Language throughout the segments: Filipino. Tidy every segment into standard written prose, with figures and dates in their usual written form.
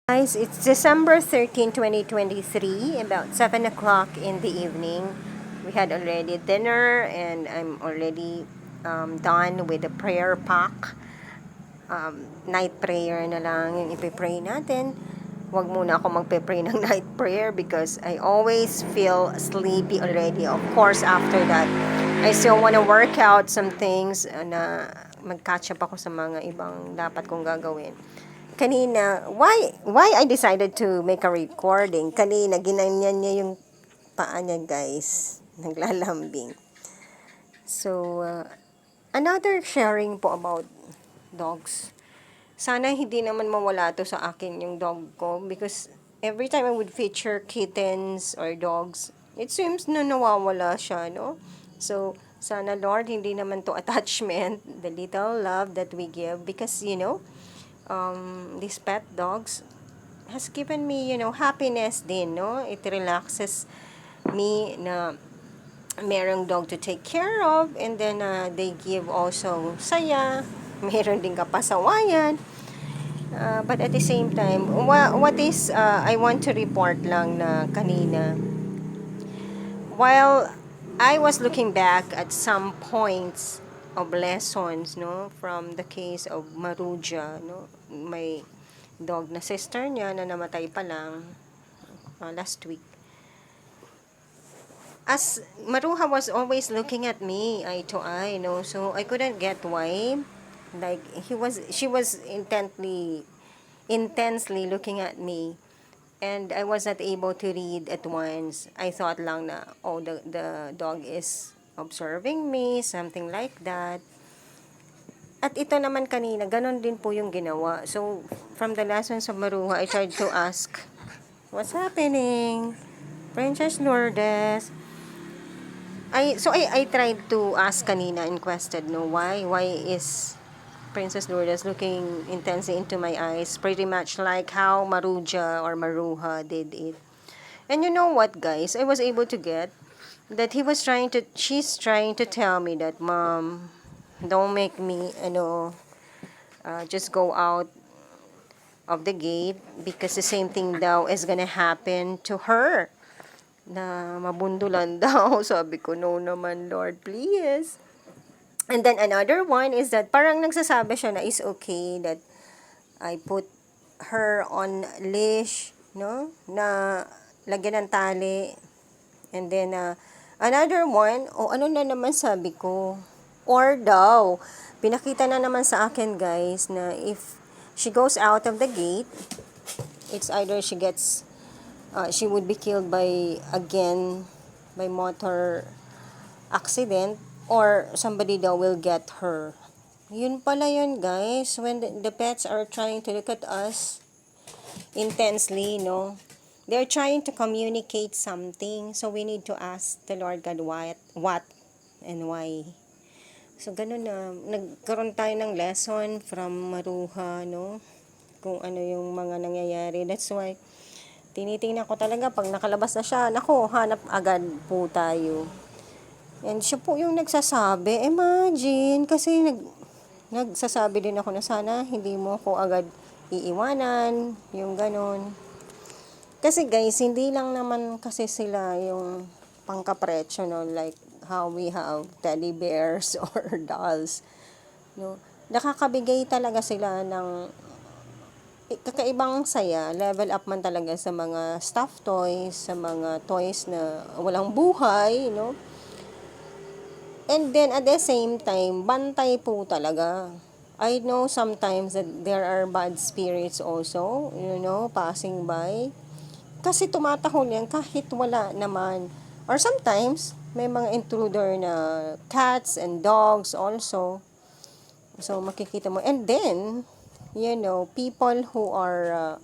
Guys, it's December 13, 2023, about 7 o'clock in the evening. We had already dinner and I'm already done with the prayer pack. Night prayer na lang yung ipipray natin. Huwag muna ako magpe-pray ng night prayer because I always feel sleepy already. Of course, after that, I still want to work out some things na mag-catch up ako sa mga ibang dapat kong gagawin. Kanina, why I decided to make a recording? Kanina, ginanyan niya yung paa niya, guys. Naglalambing. So, another sharing po about dogs. Sana hindi naman mawala to sa akin yung dog ko because every time I would feature kittens or dogs, it seems na nawawala siya, no? So, sana Lord, hindi naman to attachment, the little love that we give because, these pet dogs has given me, happiness din, no? It relaxes me na merong dog to take care of and then they give also saya, meron din kapasawayan. But at the same time, what is, I want to report lang na kanina, while I was looking back at some points of lessons, no, from the case of Maruja, no, may dog na sister niya na namatay pa lang last week. As Maruha was always looking at me eye to eye, no, so I couldn't get why. Like she was intensely looking at me, and I was not able to read at once. I thought lang na, oh, the dog is observing me, something like that. At ito naman kanina, ganun din po yung ginawa. So, from the lessons of Maruha, I tried to ask, what's happening? Princess Lourdes. I tried to ask kanina and questioned, no, why is Princess Lourdes looking intensely into my eyes, pretty much like how Maruja or Maruha did it. And you know what, guys? I was able to get that she's trying to tell me that, Mom, don't make me, just go out of the gate because the same thing daw is gonna happen to her. Na mabundulan daw. Sabi ko, no naman, Lord, please. And then another one is that parang nagsasabi siya na is okay that I put her on leash, no? Na lagyan ng tali. And then, another one, ano na naman sabi ko? Or daw, pinakita na naman sa akin, guys, na if she goes out of the gate, it's either she would be killed by motor accident, or somebody daw will get her. Yun pala yun, guys. When the pets are trying to look at us intensely, no? They're trying to communicate something. So, we need to ask the Lord God what and why. So, ganun na. Nagkaroon tayo ng lesson from Maruha, no? Kung ano yung mga nangyayari. That's why, tinitingnan ko talaga pag nakalabas na siya, nako, hanap agad po tayo. And siya po yung nagsasabi, imagine, kasi nagsasabi din ako na sana hindi mo ako agad iiwanan, yung ganon. Kasi guys, hindi lang naman kasi sila yung pangkapretsyo, no? Like how we have teddy bears or dolls, no? Nakakabigay talaga sila ng kakaibang saya, level up man talaga sa mga stuffed toys, sa mga toys na walang buhay, no? And then at the same time, bantay po talaga. I know sometimes that there are bad spirits also, passing by. Kasi tumatahol yan kahit wala naman. Or sometimes, may mga intruder na cats and dogs also. So, makikita mo. And then, people who are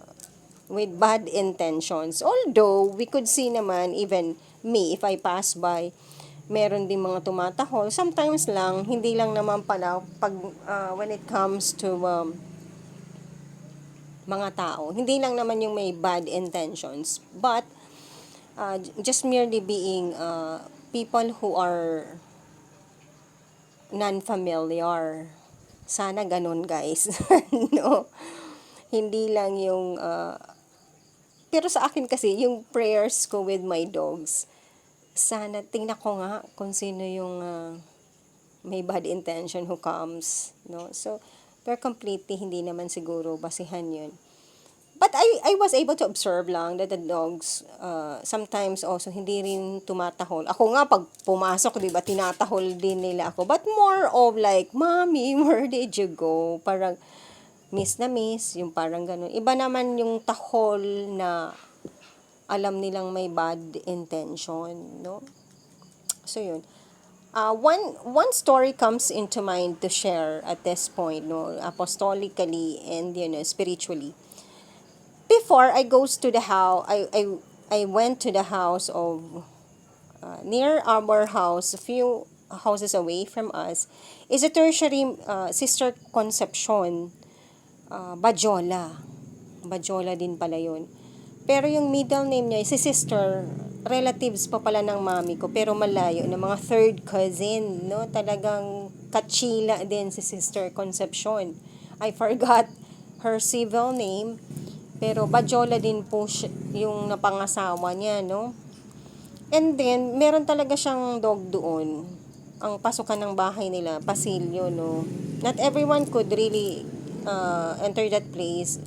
with bad intentions. Although, we could see naman, even me, if I pass by, meron din mga tumatahol. Sometimes lang, hindi lang naman pala when it comes to mga tao. Hindi lang naman yung may bad intentions. But, just merely being people who are non-familiar. Sana ganun, guys. No? Hindi lang yung Pero sa akin kasi, yung prayers ko with my dogs, sana, tingnan ko nga kung sino yung may bad intention who comes, no? So, pero completely, hindi naman siguro basihan yun. But I was able to observe lang that the dogs sometimes also hindi rin tumatahol. Ako nga pag pumasok, 'di ba, tinatahol din nila ako. But more of like, "Mommy, where did you go?" Parang miss na miss, yung parang ganun. Iba naman yung tahol na alam nilang may bad intention, no? So yun. One story comes into mind to share at this point, no, apostolically and spiritually. Before I goes to the house, I went to the house of near our house, a few houses away from us, is a tertiary Sister Concepcion, Bajola. Bajola din pala yun. Pero yung middle name niya, si sister, relatives pa pala ng mami ko, pero malayo, na mga third cousin, no? Talagang kachila din si Sister Concepcion. I forgot her civil name, pero Bajola din po siya, yung napangasawa niya, no? And then, meron talaga siyang dog doon. Ang pasukan ng bahay nila, pasilyo, no? Not everyone could really enter that place.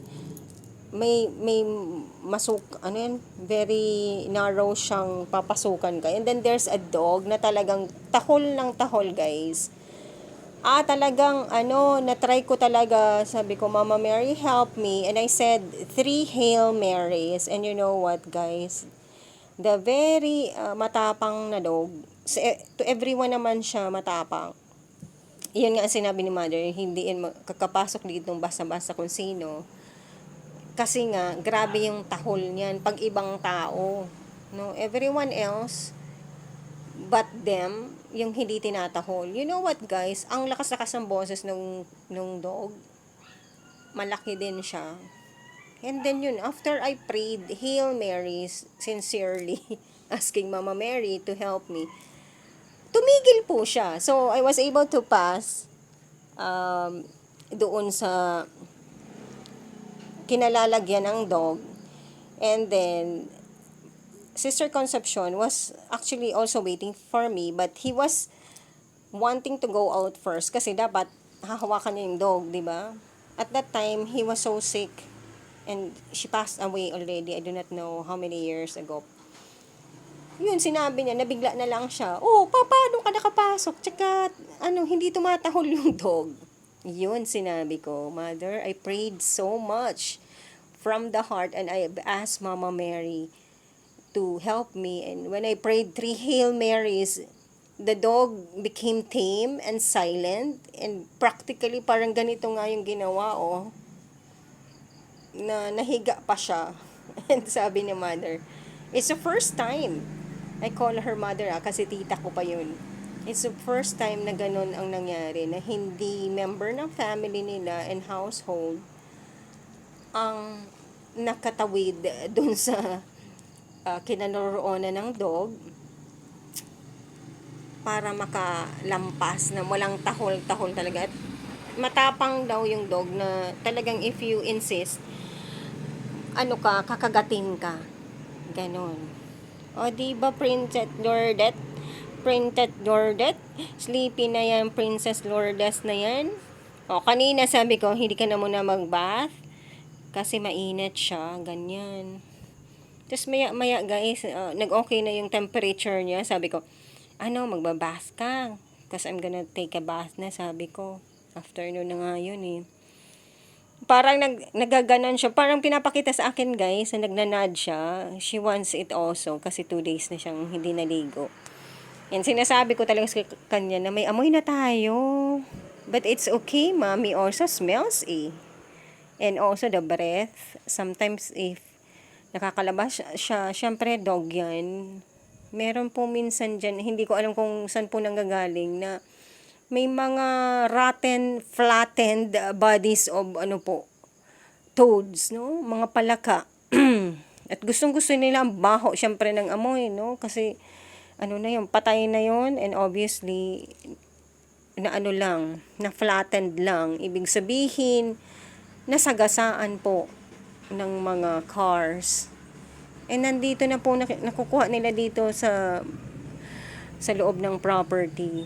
May very narrow siyang papasukan ka. And then there's a dog na talagang tahol ng tahol, guys. Talagang na-try ko talaga, sabi ko, Mama Mary, help me. And I said 3 Hail Marys. And you know what, guys? The very matapang na dog, to everyone naman siya matapang. Iyon nga sinabi ni Mother, hindi kakapasok dito basta-basta kung sino. Kasi nga, grabe yung tahol niyan pag ibang tao. No? Everyone else, but them, yung hindi tinatahol. You know what, guys? Ang lakas-lakas ng boses nung dog. Malaki din siya. And then yun, after I prayed Hail Marys, sincerely, asking Mama Mary to help me, tumigil po siya. So, I was able to pass doon sa kinalalagyan ng dog. And then, Sister Concepcion was actually also waiting for me, but he was wanting to go out first kasi dapat hahawakan niya yung dog, di ba? At that time, he was so sick and she passed away already. I do not know how many years ago. Yun, sinabi niya, nabigla na lang siya. Paano ka nakapasok? Tsaka, hindi tumatahol yung dog. Yun, sinabi ko, Mother, I prayed so much from the heart and I asked Mama Mary to help me. And when I prayed 3 Hail Marys, the dog became tame and silent. And practically, parang ganito nga yung ginawa, na nahiga pa siya. And sabi ni Mother, it's the first time, I call her Mother kasi tita ko pa yun. It's the first time na ganun ang nangyari, na hindi member ng family nila and household ang nakatawid dun sa kinaroroonan ng dog para makalampas na walang tahol-tahol talaga. At matapang daw yung dog na talagang if you insist, kakagatin ka. Ganon. Diba, Princess Lourdes? Princess Lourdes? Sleepy na yan, Princess Lourdes na yan. Kanina sabi ko, hindi ka na muna mag-bath kasi mainit siya, ganyan. Tapos maya guys, nag-okay na yung temperature niya. Sabi ko, magbabath ka. Because I'm gonna take a bath na, sabi ko. Afternoon na nga yun eh. Parang nagaganon siya. Parang pinapakita sa akin, guys, na nagnanad siya. She wants it also kasi 2 days na siyang hindi naligo. Yan, sinasabi ko talaga sa kanya na may amoy na tayo. But it's okay, Mommy also smells eh. And also the breath. Sometimes if nakakalabas siya, syempre dog yan. Meron po minsan dyan, hindi ko alam kung saan po nanggagaling, na may mga rotten, flattened bodies of toads, no? Mga palaka. At gustong-gusto nila ang baho, syempre, ng amoy, no? Kasi, na yun, patay na yun, and obviously, na flattened lang. Ibig sabihin, nasagasaan po ng mga cars. And nandito na po, nakukuha nila dito sa loob ng property.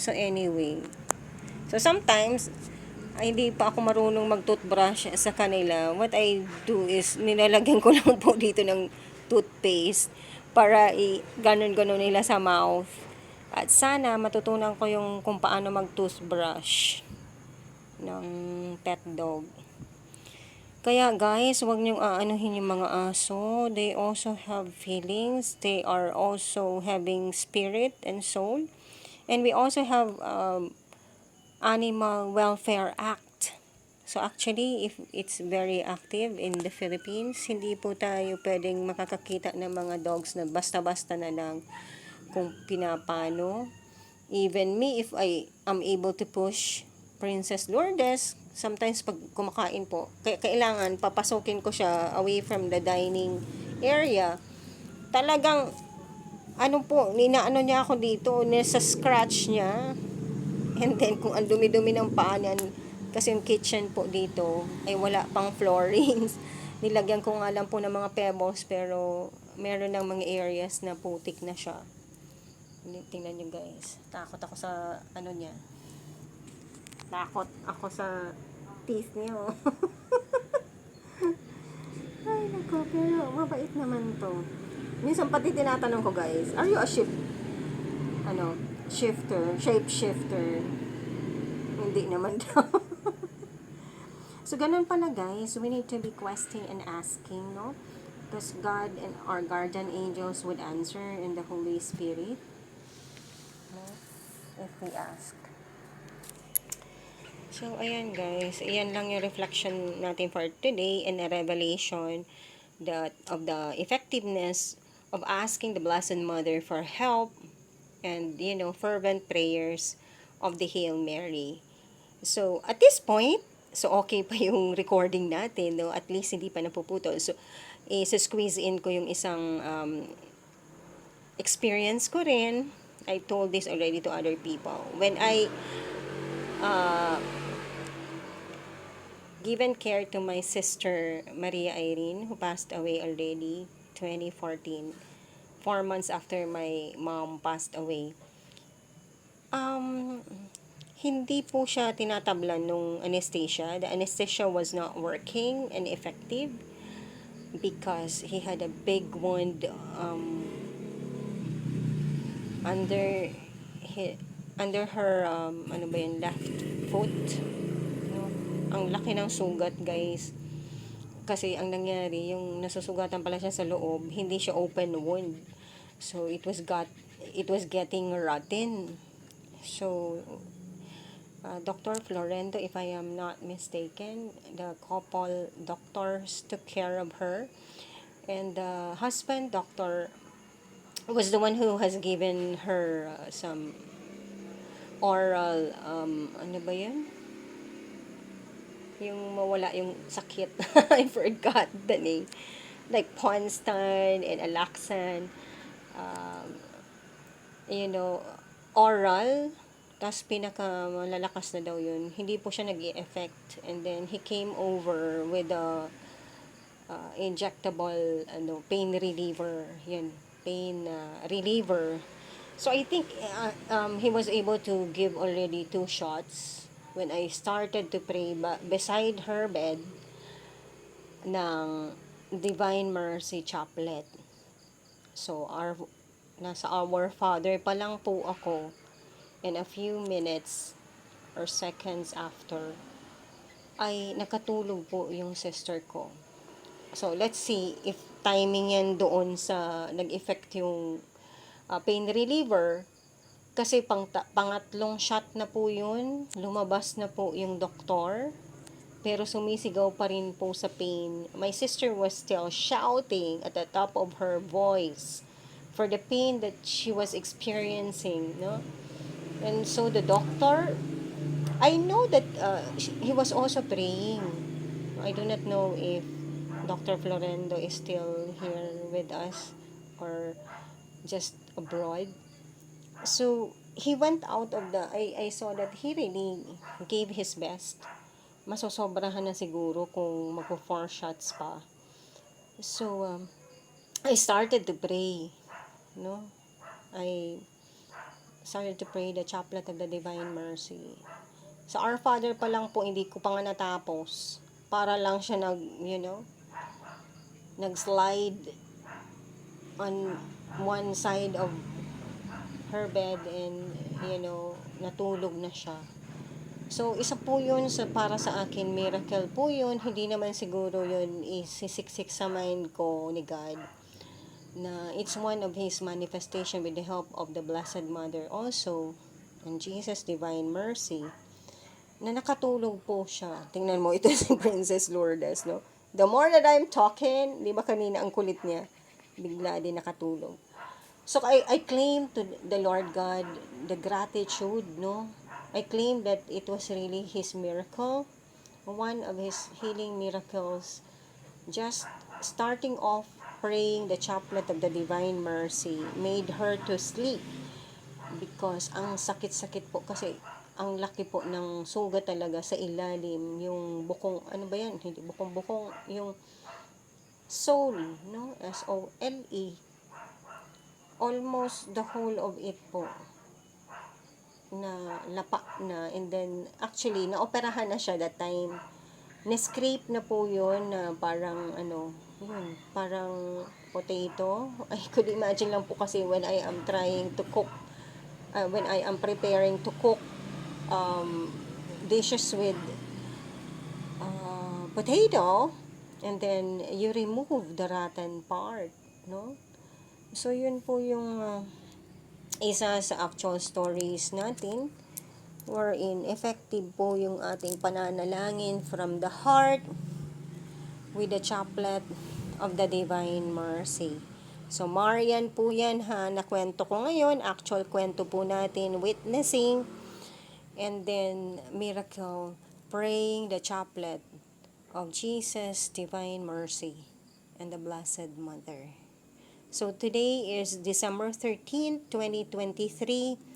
So anyway, so sometimes ay hindi pa ako marunong mag-toothbrush sa kanila. What I do is nilalagyan ko lang po dito ng toothpaste para ganon-ganon nila sa mouth. At sana matutunan ko yung kung paano mag-toothbrush ng pet dog. Kaya guys, huwag niyong aanuhin yung mga aso. They also have feelings. They are also having spirit and soul. And we also have Animal Welfare Act. So actually, if it's very active in the Philippines, hindi po tayo pwedeng makakakita ng mga dogs na basta-basta na lang kung pinapano. Even me, if I am able to push Princess Lourdes, sometimes pag kumakain po, kailangan papasokin ko siya away from the dining area. Talagang, ninaano niya ako dito, nasa scratch niya. And then, kung ang dumi-dumi ng paa niyan, kasi yung kitchen po dito, ay wala pang floorings. Nilagyan ko nga lang po ng mga pebbles, pero meron ng mga areas na putik na siya. Tingnan nyo guys. Takot ako sa, niya. Takot ako sa teeth niya. Ay, nako. Pero mabait naman to. Minsan pati tinatanong ko guys, are you a shapeshifter? Hindi naman daw. So, ganun pala guys. We need to be questioning and asking, no? Because God and our guardian angels would answer in the Holy Spirit. No? If we ask. So, ayan guys. Ayan lang yung reflection natin for today and a revelation of the effectiveness of asking the Blessed Mother for help and, fervent prayers of the Hail Mary. So, at this point, so okay pa yung recording natin, no? At least hindi pa napuputol. So, squeeze in ko yung isang experience ko rin. I told this already to other people. When I given care to my sister, Maria Irene, who passed away already, 2014, 4 months after my mom passed away. Hindi po siya tinatablan nung anesthesia. The anesthesia was not working and effective because he had a big wound under her left foot. No? Ang laki ng sugat, guys. Kasi ang nangyari, yung nasusugatan pala siya sa loob, hindi siya open wound. So it was getting rotten. So Dr. Florendo, if I am not mistaken, the couple doctors took care of her. And the husband doctor was the one who has given her some oral, ano ba yun? Yung mawala yung sakit. I forgot the name. Like Ponstan and Alaxan. Oral. Tapos malalakas na daw yun. Hindi po siya nag-i-effect. And then he came over with a injectable pain reliever. Yun, pain reliever. So I think he was able to give already 2 shots when I started to pray beside her bed ng Divine Mercy Chaplet. So nasa Our Father pa lang po ako. And a few minutes or seconds after, ay nakatulog po yung sister ko. So, let's see if timing yan doon sa nag-effect yung pain reliever. Kasi pangatlong shot na po yun, lumabas na po yung doktor, pero sumisigaw pa rin po sa pain. My sister was still shouting at the top of her voice for the pain that she was experiencing, no? And so the doctor, I know that he was also praying. I do not know if Dr. Florendo is still here with us or just abroad. So he went out of I saw that he really gave his best. Masosobrahan na siguro kung magpo 4 shots pa. So, I started to pray, no? I started to pray the Chaplet of the Divine Mercy. Sa Our Father pa lang po, hindi ko pa nga natapos. Para lang siya nag-slide on one side of her bed and, natulog na siya. So, isa po yun para sa akin, miracle po yun. Hindi naman siguro yun isisiksik sa mind ko ni God na it's one of His manifestation with the help of the Blessed Mother also and Jesus Divine Mercy na nakatulog po siya. Tingnan mo, ito si Princess Lourdes, no? The more that I'm talking, di ba kanina ang kulit niya, bigla din nakatulog. So, I claim to the Lord God the gratitude, no? I claim that it was really His miracle, one of His healing miracles, just starting off praying the Chaplet of the Divine Mercy made her to sleep because ang sakit-sakit po kasi ang laki po ng sugat talaga sa ilalim, yung bukong, ano ba yan? Hindi bukong-bukong, yung sole, no? S-O-L-E. Almost the whole of it po na lapa na, and then actually naoperahan na siya that time. Na-scrape na po yun na parang yun, parang potato. I could imagine lang po kasi when I am trying to cook, when I am preparing to cook dishes with potato, and then you remove the rotten part, no? So, yun po yung isa sa actual stories natin wherein effective po yung ating pananalangin from the heart with the Chaplet of the Divine Mercy. So, Marian po yan ha, na kwento ko ngayon. Actual kwento po natin, witnessing, and then miracle, praying the Chaplet of Jesus Divine Mercy and the Blessed Mother. So, today is December 13, 2023.